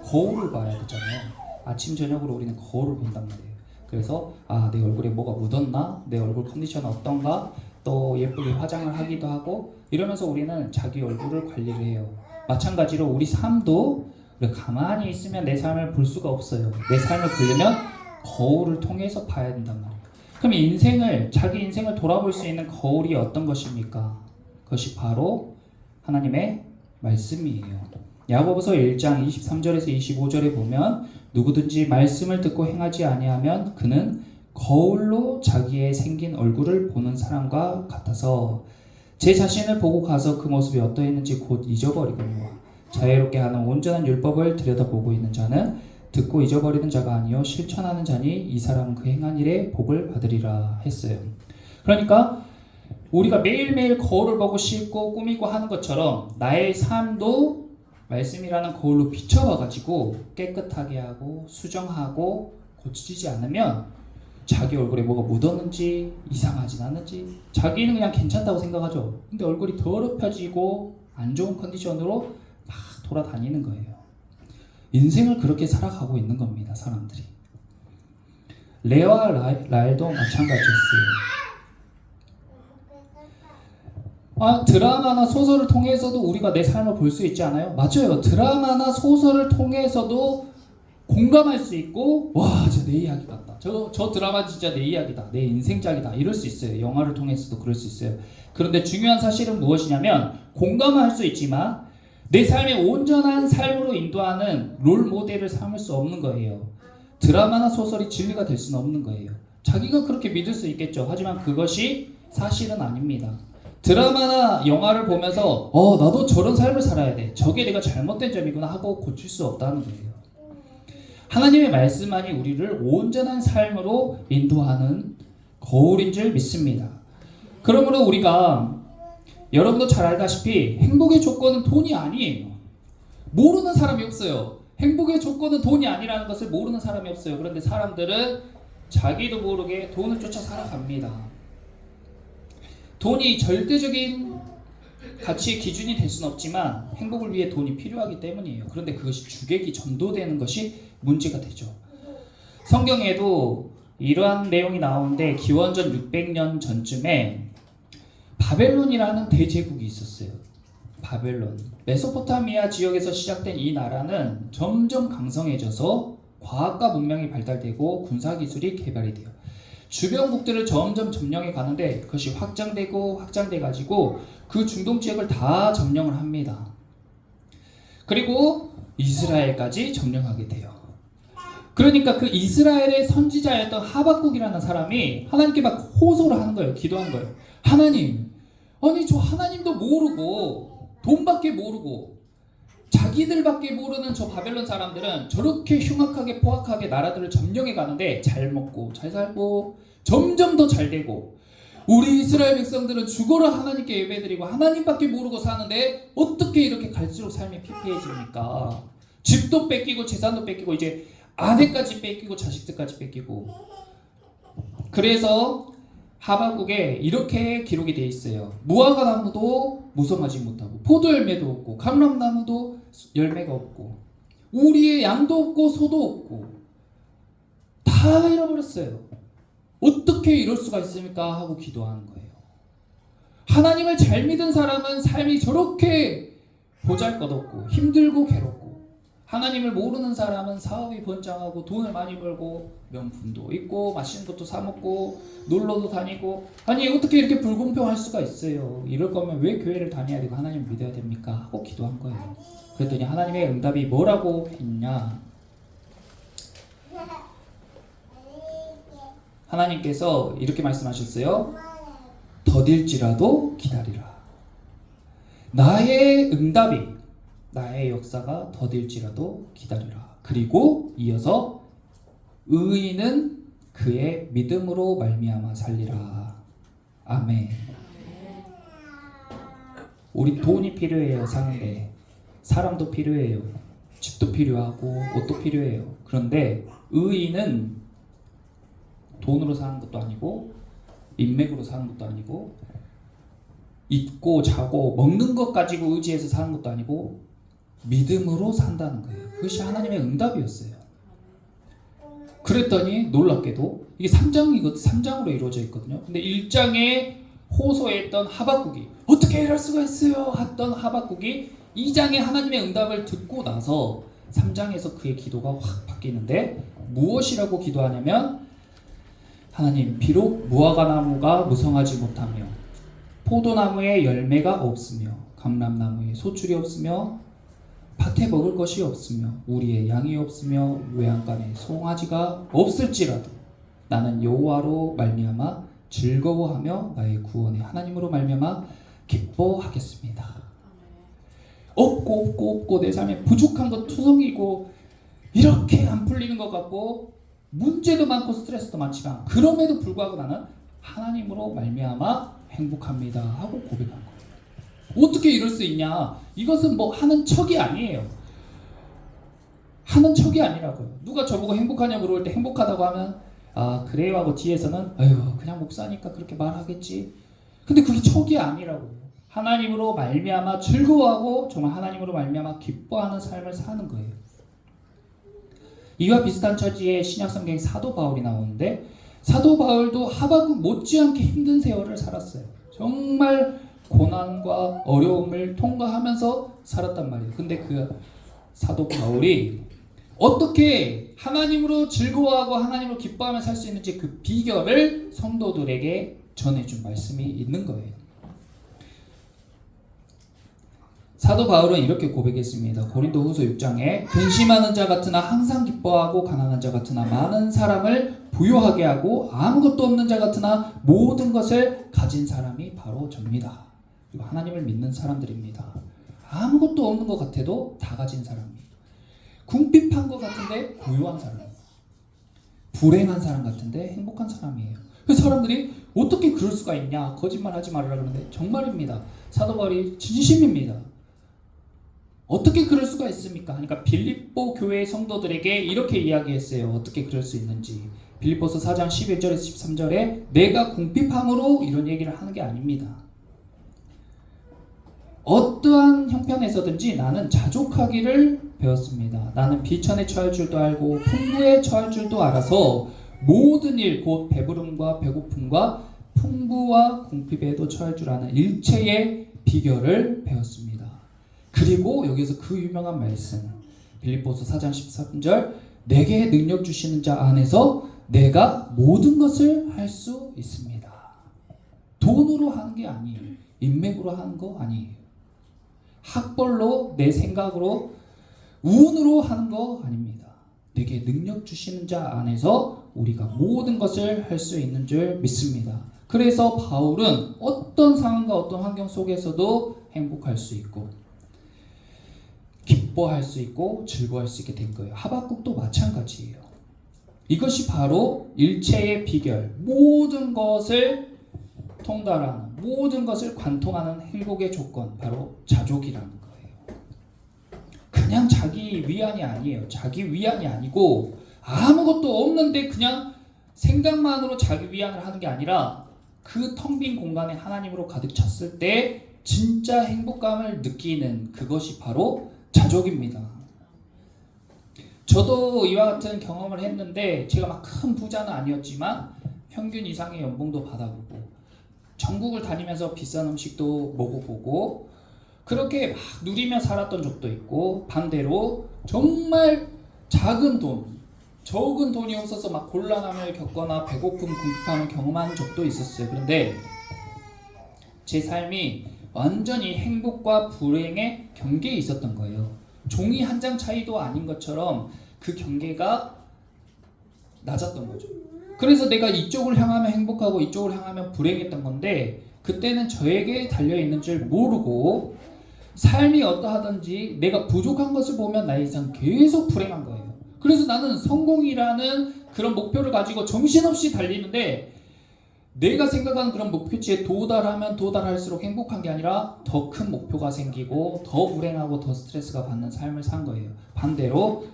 거울을 봐야 되잖아요. 아침 저녁으로 우리는 거울을 본단 말이에요. 그래서 아, 내 얼굴에 뭐가 묻었나? 내 얼굴 컨디션 어떤가? 또 예쁘게 화장을 하기도 하고 이러면서 우리는 자기 얼굴을 관리를 해요. 마찬가지로 우리 삶도 가만히 있으면 내 삶을 볼 수가 없어요. 내 삶을 보려면 거울을 통해서 봐야 된단 말이에요. 그럼 인생을, 자기 인생을 돌아볼 수 있는 거울이 어떤 것입니까? 그것이 바로 하나님의 말씀이에요. 야고보서 1장 23절에서 25절에 보면 누구든지 말씀을 듣고 행하지 아니하면 그는 거울로 자기의 생긴 얼굴을 보는 사람과 같아서 제 자신을 보고 가서 그 모습이 어떠했는지 곧 잊어버리거니와 자유롭게 하는 온전한 율법을 들여다보고 있는 자는 듣고 잊어버리는 자가 아니요 실천하는 자니 이 사람은 그 행한 일에 복을 받으리라 했어요. 그러니까 우리가 매일매일 거울을 보고 씻고 꾸미고 하는 것처럼 나의 삶도 말씀이라는 거울로 비춰봐가지고 깨끗하게 하고 수정하고 고치지 않으면 자기 얼굴에 뭐가 묻었는지 이상하진 않은지 자기는 그냥 괜찮다고 생각하죠. 근데 얼굴이 더럽혀지고 안 좋은 컨디션으로 막 돌아다니는 거예요. 인생을 그렇게 살아가고 있는 겁니다, 사람들이. 레아와 라헬도 마찬가지였어요. 드라마나 소설을 통해서도 우리가 내 삶을 볼 수 있지 않아요? 맞아요. 드라마나 소설을 통해서도 공감할 수 있고 와, 진짜 내 이야기 같다. 저 드라마 진짜 내 이야기다. 내 인생작이다. 이럴 수 있어요. 영화를 통해서도 그럴 수 있어요. 그런데 중요한 사실은 무엇이냐면 공감을 할 수 있지만 내 삶의 온전한 삶으로 인도하는 롤 모델을 삼을 수 없는 거예요. 드라마나 소설이 진리가 될 수는 없는 거예요. 자기가 그렇게 믿을 수 있겠죠. 하지만 그것이 사실은 아닙니다. 드라마나 영화를 보면서 나도 저런 삶을 살아야 돼. 저게 내가 잘못된 점이구나 하고 고칠 수 없다는 거예요. 하나님의 말씀만이 우리를 온전한 삶으로 인도하는 거울인 줄 믿습니다. 그러므로 우리가 여러분도 잘 알다시피 행복의 조건은 돈이 아니에요. 모르는 사람이 없어요. 행복의 조건은 돈이 아니라는 것을 모르는 사람이 없어요. 그런데 사람들은 자기도 모르게 돈을 쫓아 살아갑니다. 돈이 절대적인 가치의 기준이 될 수는 없지만 행복을 위해 돈이 필요하기 때문이에요. 그런데 그것이 주객이 전도되는 것이 문제가 되죠. 성경에도 이러한 내용이 나오는데 기원전 600년 전쯤에 바벨론이라는 대제국이 있었어요. 바벨론. 메소포타미아 지역에서 시작된 이 나라는 점점 강성해져서 과학과 문명이 발달되고 군사기술이 개발이 돼요. 주변국들을 점점 점령해 가는데 그것이 확장돼 가지고 그 중동 지역을 다 점령을 합니다. 그리고 이스라엘까지 점령하게 돼요. 그러니까 그 이스라엘의 선지자였던 하박국이라는 사람이 하나님께 막 호소를 하는 거예요. 기도한 거예요. 하나님, 아니 저 하나님도 모르고 돈밖에 모르고 자기들밖에 모르는 저 바벨론 사람들은 저렇게 흉악하게 포악하게 나라들을 점령해 가는데 잘 먹고 잘 살고 점점 더 잘 되고, 우리 이스라엘 백성들은 죽어라 하나님께 예배드리고 하나님밖에 모르고 사는데 어떻게 이렇게 갈수록 삶이 피폐해집니까? 집도 뺏기고 재산도 뺏기고 이제 아내까지 뺏기고 자식들까지 뺏기고. 그래서 하박국에 이렇게 기록이 되어 있어요. 무화과 나무도 무성하지 못하고 포도 열매도 없고 감람나무도 열매가 없고 우리의 양도 없고 소도 없고 다 잃어버렸어요. 어떻게 이럴 수가 있습니까? 하고 기도하는 거예요. 하나님을 잘 믿은 사람은 삶이 저렇게 보잘것없고 힘들고 괴롭고, 하나님을 모르는 사람은 사업이 번창하고 돈을 많이 벌고 명품도 있고 맛있는 것도 사 먹고 놀러도 다니고, 아니 어떻게 이렇게 불공평할 수가 있어요? 이럴 거면 왜 교회를 다녀야 되고 하나님을 믿어야 됩니까? 하고 기도한 거예요. 그랬더니 하나님의 응답이 뭐라고 했냐? 하나님께서 이렇게 말씀하셨어요. 더딜지라도 기다리라. 나의 응답이, 나의 역사가 더딜지라도 기다리라. 그리고 이어서 의인은 그의 믿음으로 말미암아 살리라. 아멘. 우리 돈이 필요해요. 사는데 사람도 필요해요. 집도 필요하고 옷도 필요해요. 그런데 의인은 돈으로 사는 것도 아니고 인맥으로 사는 것도 아니고 입고 자고 먹는 것 가지고 의지해서 사는 것도 아니고 믿음으로 산다는 거예요. 그것이 하나님의 응답이었어요. 그랬더니 놀랍게도 이게 3장으로 이루어져 있거든요. 근데 1장에 호소했던 하박국이 어떻게 이럴 수가 있어요? 했던 하박국이 2장에 하나님의 응답을 듣고 나서 3장에서 그의 기도가 확 바뀌는데 무엇이라고 기도하냐면, 하나님, 비록 무화과 나무가 무성하지 못하며 포도나무에 열매가 없으며 감람나무에 소출이 없으며 밭에 먹을 것이 없으며 우리의 양이 없으며 외양간에 송아지가 없을지라도 나는 여호와로 말미암아 즐거워하며 나의 구원의 하나님으로 말미암아 기뻐하겠습니다. 없고 내 삶에 부족한 것 투성이고 이렇게 안 풀리는 것 같고 문제도 많고 스트레스도 많지만 그럼에도 불구하고 나는 하나님으로 말미암아 행복합니다 하고 고백한 거예요. 어떻게 이럴 수 있냐? 이것은 뭐 하는 척이 아니에요. 하는 척이 아니라고요. 누가 저보고 행복하냐고 물어볼 때 행복하다고 하면 아 그래요 하고 뒤에서는 아유 그냥 목사니까 그렇게 말하겠지. 근데 그게 척이 아니라고요. 하나님으로 말미암아 즐거워하고 정말 하나님으로 말미암아 기뻐하는 삶을 사는 거예요. 이와 비슷한 처지에 신약성경에 사도 바울이 나오는데, 사도 바울도 하박국 못지않게 힘든 세월을 살았어요. 정말 고난과 어려움을 통과하면서 살았단 말이에요. 근데 그 사도 바울이 어떻게 하나님으로 즐거워하고 하나님으로 기뻐하며 살 수 있는지 그 비결을 성도들에게 전해준 말씀이 있는 거예요. 사도 바울은 이렇게 고백했습니다. 고린도후서 6장에 근심하는 자 같으나 항상 기뻐하고 가난한 자 같으나 많은 사람을 부요하게 하고 아무것도 없는 자 같으나 모든 것을 가진 사람이 바로 접니다. 그리고 하나님을 믿는 사람들입니다. 아무것도 없는 것 같아도 다 가진 사람이에요. 궁핍한 것 같은데 부유한 사람, 불행한 사람 같은데 행복한 사람이에요. 그 사람들이 어떻게 그럴 수가 있냐, 거짓말하지 말으라 그러는데 정말입니다. 사도 바울이 진심입니다. 어떻게 그럴 수가 있습니까? 그러니까 빌립보 교회 성도들에게 이렇게 이야기했어요. 어떻게 그럴 수 있는지. 빌립보서 4장 11절에서 13절에 내가 궁핍함으로 이런 얘기를 하는 게 아닙니다. 어떠한 형편에서든지 나는 자족하기를 배웠습니다. 나는 비천에 처할 줄도 알고 풍부에 처할 줄도 알아서 모든 일 곧 배부름과 배고픔과 풍부와 궁핍에도 처할 줄 아는 일체의 비결을 배웠습니다. 그리고 여기서 그 유명한 말씀 빌립보서 4장 13절 내게 능력 주시는 자 안에서 내가 모든 것을 할 수 있습니다. 돈으로 하는 게 아니에요. 인맥으로 하는 거 아니에요. 학벌로 내 생각으로 운으로 하는 거 아닙니다. 내게 능력 주시는 자 안에서 우리가 모든 것을 할 수 있는 줄 믿습니다. 그래서 바울은 어떤 상황과 어떤 환경 속에서도 행복할 수 있고 기뻐할 수 있고 즐거워할 수 있게 된 거예요. 하박국도 마찬가지예요. 이것이 바로 일체의 비결, 모든 것을 통달하는, 모든 것을 관통하는 행복의 조건, 바로 자족이라는 거예요. 그냥 자기 위안이 아니에요. 자기 위안이 아니고 아무것도 없는데 그냥 생각만으로 자기 위안을 하는 게 아니라 그 텅 빈 공간에 하나님으로 가득 찼을 때 진짜 행복감을 느끼는 그것이 바로 자족입니다. 저도 이와 같은 경험을 했는데 제가 막 큰 부자는 아니었지만 평균 이상의 연봉도 받아보고 전국을 다니면서 비싼 음식도 먹어보고 그렇게 막 누리며 살았던 적도 있고, 반대로 정말 적은 돈이 없어서 막 곤란함을 겪거나 배고픔, 궁핍함을 경험한 적도 있었어요. 그런데 제 삶이 완전히 행복과 불행의 경계에 있었던 거예요. 종이 한 장 차이도 아닌 것처럼 그 경계가 낮았던 거죠. 그래서 내가 이쪽을 향하면 행복하고 이쪽을 향하면 불행했던 건데, 그때는 저에게 달려있는 줄 모르고 삶이 어떠하든지 내가 부족한 것을 보면 나 이상 계속 불행한 거예요. 그래서 나는 성공이라는 그런 목표를 가지고 정신없이 달리는데, 내가 생각하는 그런 목표치에 도달하면 도달할수록 행복한 게 아니라 더 큰 목표가 생기고 더 불행하고 더 스트레스가 받는 삶을 산 거예요. 반대로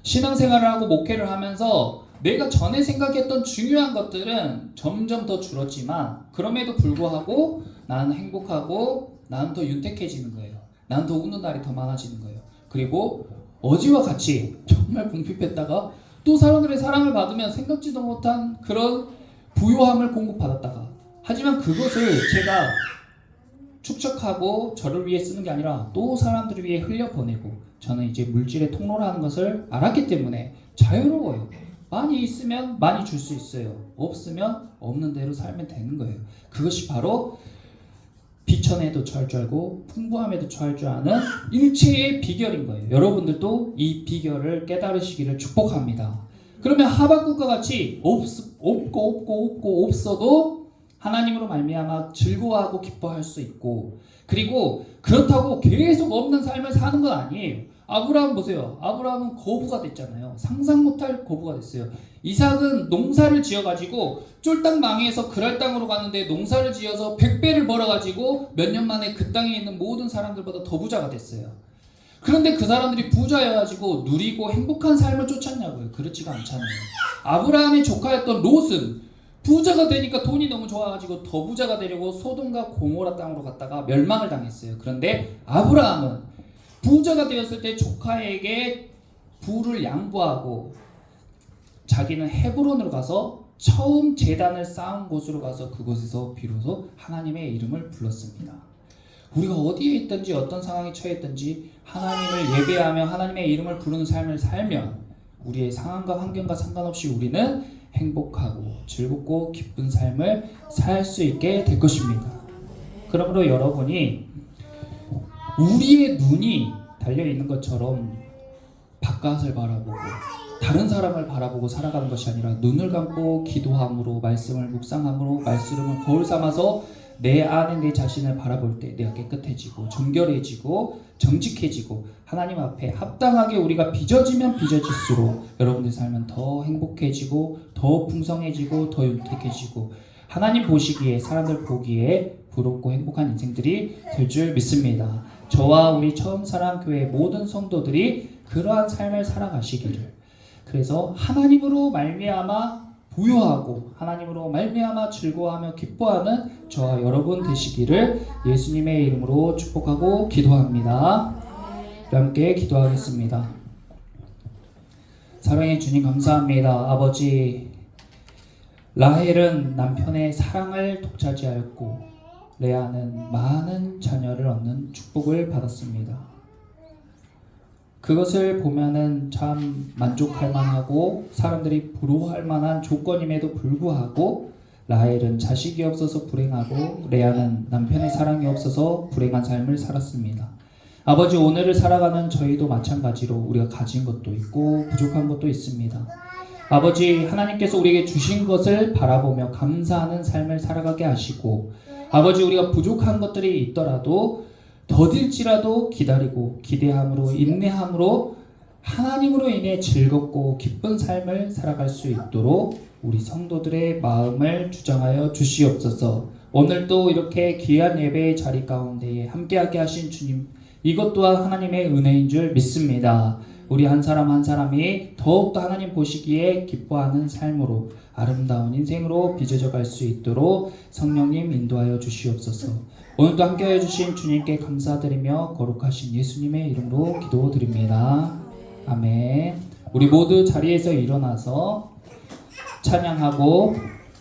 신앙생활을 하고 목회를 하면서 내가 전에 생각했던 중요한 것들은 점점 더 줄었지만, 그럼에도 불구하고 나는 행복하고 나는 더 윤택해지는 거예요. 나는 더 웃는 날이 더 많아지는 거예요. 그리고 어제와 같이 정말 궁핍했다가 또 사람들의 사랑을 받으면 생각지도 못한 그런 부요함을 공급받았다가, 하지만 그것을 제가 축적하고 저를 위해 쓰는 게 아니라 또 사람들을 위해 흘려보내고, 저는 이제 물질의 통로라는 것을 알았기 때문에 자유로워요. 많이 있으면 많이 줄 수 있어요. 없으면 없는 대로 살면 되는 거예요. 그것이 바로 비천에도 처할 줄 알고 풍부함에도 처할 줄 아는 일체의 비결인 거예요. 여러분들도 이 비결을 깨달으시기를 축복합니다. 그러면 하박국과 같이 없고 없어도 하나님으로 말미암아 즐거워하고 기뻐할 수 있고, 그리고 그렇다고 계속 없는 삶을 사는 건 아니에요. 아브라함 보세요. 아브라함은 거부가 됐잖아요. 상상 못할 거부가 됐어요. 이삭은 농사를 지어가지고 쫄딱 망해서 그랄 땅으로 갔는데, 농사를 지어서 100배를 벌어가지고 몇 년 만에 그 땅에 있는 모든 사람들보다 더 부자가 됐어요. 그런데 그 사람들이 부자여가지고 누리고 행복한 삶을 쫓았냐고요? 그렇지가 않잖아요. 아브라함의 조카였던 롯은 부자가 되니까 돈이 너무 좋아가지고 더 부자가 되려고 소돔과 고모라 땅으로 갔다가 멸망을 당했어요. 그런데 아브라함은 부자가 되었을 때 조카에게 부를 양보하고 자기는 헤브론으로 가서 처음 제단을 쌓은 곳으로 가서 그곳에서 비로소 하나님의 이름을 불렀습니다. 우리가 어디에 있든지 어떤 상황에 처해 있든지 하나님을 예배하며 하나님의 이름을 부르는 삶을 살면 우리의 상황과 환경과 상관없이 우리는 행복하고 즐겁고 기쁜 삶을 살 수 있게 될 것입니다. 그러므로 여러분이 우리의 눈이 달려있는 것처럼 바깥을 바라보고 다른 사람을 바라보고 살아가는 것이 아니라, 눈을 감고 기도함으로, 말씀을 묵상함으로, 말씀을 거울 삼아서 내 안에 내 자신을 바라볼 때 내가 깨끗해지고 정결해지고 정직해지고 하나님 앞에 합당하게 우리가 빚어지면 빚어질수록 여러분들 삶은 더 행복해지고 더 풍성해지고 더 윤택해지고 하나님 보시기에, 사람들 보기에 부럽고 행복한 인생들이 될 줄 믿습니다. 저와 우리 처음 사랑교회 모든 성도들이 그러한 삶을 살아가시기를, 그래서 하나님으로 말미암아 부요하고 하나님으로 말미암아 즐거워하며 기뻐하는 저와 여러분 되시기를 예수님의 이름으로 축복하고 기도합니다. 함께 기도하겠습니다. 사랑의 주님 감사합니다. 아버지, 라헬은 남편의 사랑을 독차지하였고 레아는 많은 자녀를 얻는 축복을 받았습니다. 그것을 보면은 참 만족할 만하고 사람들이 부러워할 만한 조건임에도 불구하고 라헬은 자식이 없어서 불행하고 레아는 남편의 사랑이 없어서 불행한 삶을 살았습니다. 아버지, 오늘을 살아가는 저희도 마찬가지로 우리가 가진 것도 있고 부족한 것도 있습니다. 아버지, 하나님께서 우리에게 주신 것을 바라보며 감사하는 삶을 살아가게 하시고, 아버지, 우리가 부족한 것들이 있더라도 더딜지라도 기다리고 기대함으로 인내함으로 하나님으로 인해 즐겁고 기쁜 삶을 살아갈 수 있도록 우리 성도들의 마음을 주장하여 주시옵소서. 오늘도 이렇게 귀한 예배의 자리 가운데에 함께하게 하신 주님, 이것 또한 하나님의 은혜인 줄 믿습니다. 우리 한 사람 한 사람이 더욱더 하나님 보시기에 기뻐하는 삶으로 아름다운 인생으로 빚어져 갈 수 있도록 성령님 인도하여 주시옵소서. 오늘도 함께하여 주신 주님께 감사드리며 거룩하신 예수님의 이름으로 기도드립니다. 아멘. 우리 모두 자리에서 일어나서 찬양하고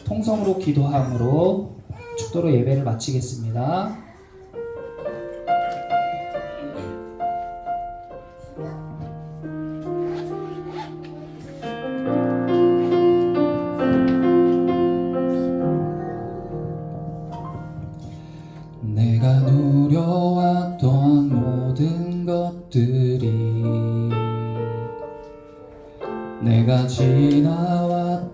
통성으로 기도함으로 축도로 예배를 마치겠습니다. 내가 누려왔던 모든 것들이, 내가 지나왔던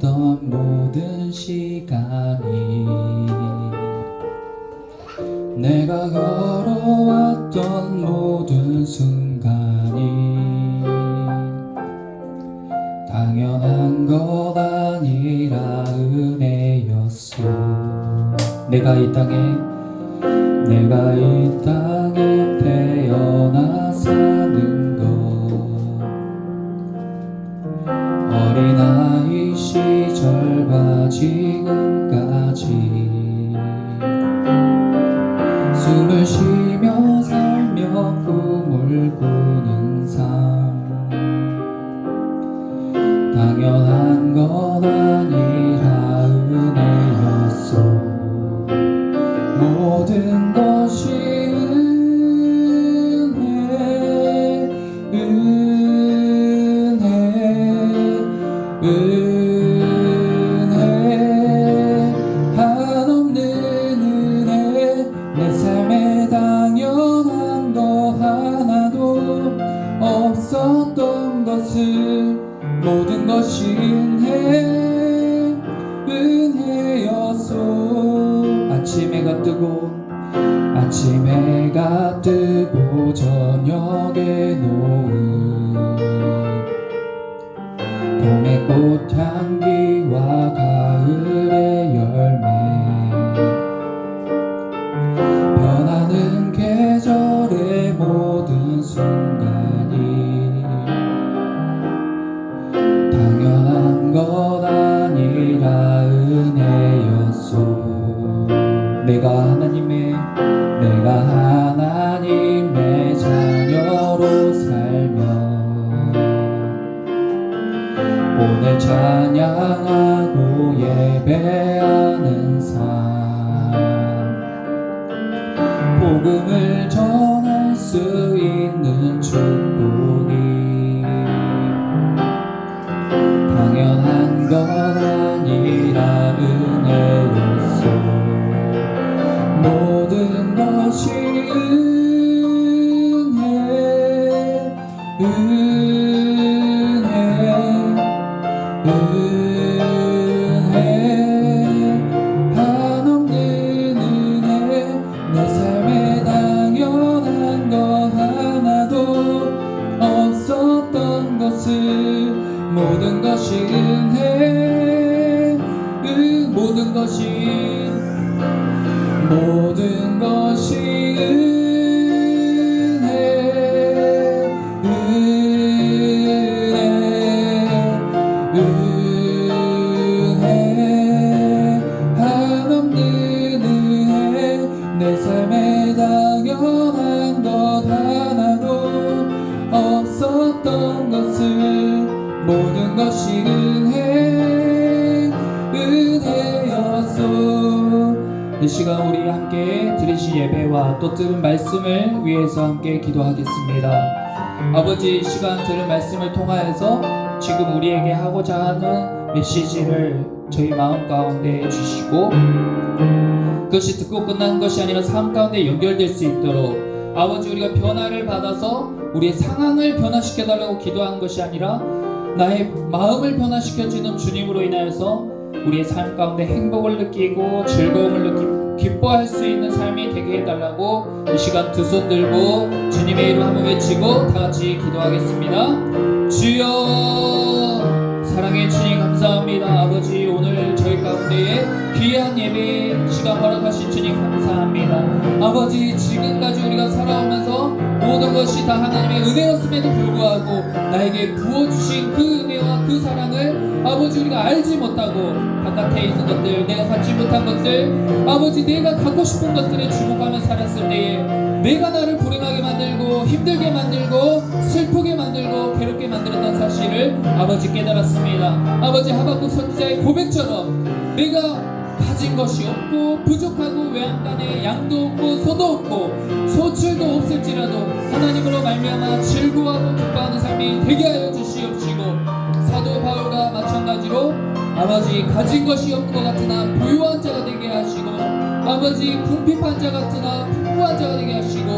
모든 시간이, 내가 걸어왔던 모든 순간이 당연한 것 아니라 은혜였어. 내가 이 땅에 태어나 사는 것, 어린아이 시절과 지금까지 숨을 쉬며 살며 꿈을 꾸는 삶, 당연한 것 아니라 은혜였어. 모든 것이 은혜, 한없는 은혜. 내 삶에 당연한 거 하나도 없었던 것을, 모든 것이 은혜였소. 아침 해가 뜨고 저녁에 노을, 봄의 꽃향기와 가을의 열매, 변하는 계절의 모든 순간이 당연한 것 아니라 은혜였소. 내가 하나님의 자녀로 살며 오늘 찬양하고 예배하는 삶, 복음을 전할 수 있는 축복이 당연한 것 아니라 은혜였소. 모든 것이 은혜, 한없는 은혜. 내 삶에 당연한 것 하나도 없었던 것을, 모든 것이 은혜, 모든 것이 은혜, 한없는 은혜. 내 삶에 당연한 것 하나도 없었던 것을, 모든 것이 은혜였소. 이 시간 우리 함께 드리신 예배와 또 들은 말씀을 위해서 함께 기도하겠습니다. 아버지, 이 시간 들은 말씀을 통하여서 지금 우리에게 하고자 하는 메시지를 저희 마음 가운데 주시고, 그것이 듣고 끝나는 것이 아니라 삶 가운데 연결될 수 있도록, 아버지, 우리가 변화를 받아서 우리의 상황을 변화시켜 달라고 기도하는 것이 아니라 나의 마음을 변화시켜주는 주님으로 인하여서 우리의 삶 가운데 행복을 느끼고 즐거움을 느끼고 기뻐할 수 있는 삶이 되게 해달라고 이 시간 두 손 들고 주님의 이름 한번 외치고 다 같이 기도하겠습니다. 주여, 사랑의 주님 감사합니다. 아버지, 오늘 저희 가운데에 귀한 예배 시간 허락하신 주님 감사합니다. 아버지, 지금까지 우리가 살아오면서 모든 것이 다 하나님의 은혜였음에도 불구하고 나에게 부어주신 그 은혜와 그 사랑을 아버지 우리가 알지 못하고 바깥에 있는 것들, 내가 갖지 못한 것들, 아버지 내가 갖고 싶은 것들에 주목하며 살았을 때에 내가 나를 불행하게 만들고 힘들게 만들고 슬프게 만들고 괴롭게 만들었던 사실을 아버지 깨달았습니다. 아버지, 하박국 선지자의 고백처럼 내가 가진 것이 없고 부족하고 외양간에 양도 없고 소도 없고 소출도 없을지라도 하나님으로 말미암아 즐거워하고 기뻐하는 삶이 되게 하여 주시옵시고, 사도 바울과 마찬가지로 아버지 가진 것이 없는 것 같으나 부유한 자가 되게 하시고, 아버지 궁핍한 자 같으나 풍부한 자가 되게 하시고,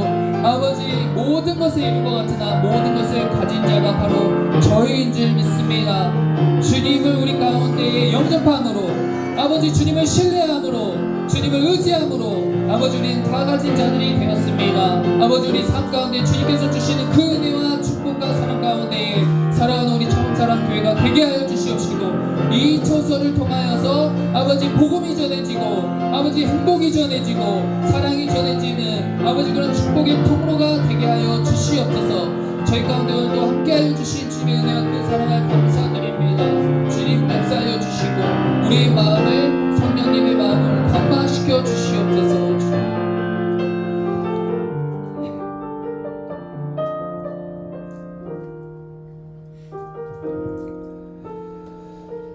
아버지 모든 것을 잃은 것 같으나 모든 것을 가진 자가 바로 저희인 줄 믿습니다. 주님을 우리 가운데에 영접함으로, 아버지 주님을 신뢰함으로, 주님을 의지함으로 아버지 우리는 다 가진 자들이 되었습니다. 아버지, 우리 삶 가운데 주님께서 주시는 그 은혜와 축복과 사랑 가운데 살아가는 우리 처음사랑 교회가 되게 하여 주시옵시고, 이 초소를 통하여서 아버지 복음이 전해지고 아버지 행복이 전해지고 사랑이 전해지는 아버지 그런 축복의 통로가 되게 하여 주시옵소서. 저희 가운데 오늘도 함께하여 주신 주님의 은혜와 그 사랑을 감사드립니다. 주님 역사하여 주시고 우리의 마음을, 성령님의 마음을 감화시켜 주시옵소서.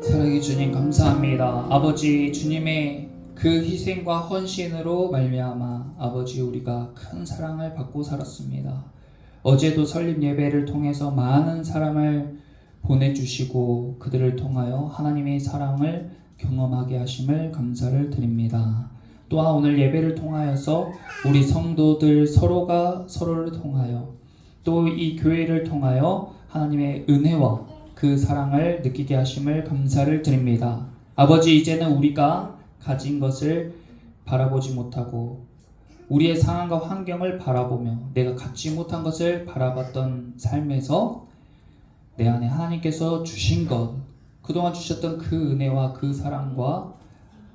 사랑의 주님 감사합니다. 아버지, 주님의 그 희생과 헌신으로 말미암아 아버지 우리가 큰 사랑을 받고 살았습니다. 어제도 설립 예배를 통해서 많은 사람을 보내주시고 그들을 통하여 하나님의 사랑을 경험하게 하심을 감사를 드립니다. 또한 오늘 예배를 통하여서 우리 성도들 서로가 서로를 통하여 또 이 교회를 통하여 하나님의 은혜와 그 사랑을 느끼게 하심을 감사를 드립니다. 아버지, 이제는 우리가 가진 것을 바라보지 못하고 우리의 상황과 환경을 바라보며 내가 갖지 못한 것을 바라봤던 삶에서 내 안에 하나님께서 주신 것, 그동안 주셨던 그 은혜와 그 사랑과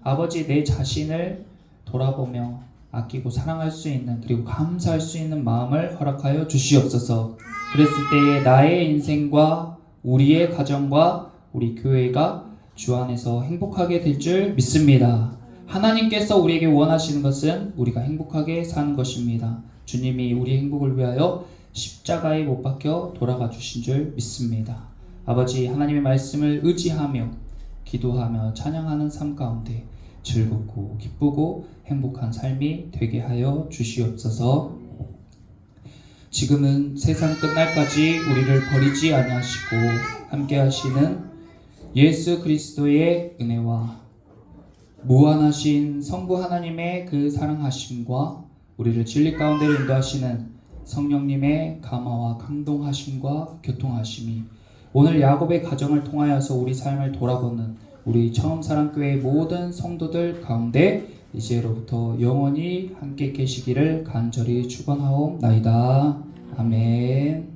아버지 내 자신을 돌아보며 아끼고 사랑할 수 있는, 그리고 감사할 수 있는 마음을 허락하여 주시옵소서. 그랬을 때에 나의 인생과 우리의 가정과 우리 교회가 주 안에서 행복하게 될 줄 믿습니다. 하나님께서 우리에게 원하시는 것은 우리가 행복하게 사는 것입니다. 주님이 우리의 행복을 위하여 십자가에 못 박혀 돌아가 주신 줄 믿습니다. 아버지, 하나님의 말씀을 의지하며 기도하며 찬양하는 삶 가운데 즐겁고 기쁘고 행복한 삶이 되게 하여 주시옵소서. 지금은 세상 끝날까지 우리를 버리지 아니하시고 함께 하시는 예수 그리스도의 은혜와 무한하신 성부 하나님의 그 사랑하심과 우리를 진리 가운데로 인도하시는 성령님의 감화와 감동하심과 교통하심이 오늘 야곱의 가정을 통하여서 우리 삶을 돌아보는 우리 처음사랑교회의 모든 성도들 가운데 이제로부터 영원히 함께 계시기를 간절히 축원하옵나이다. 아멘.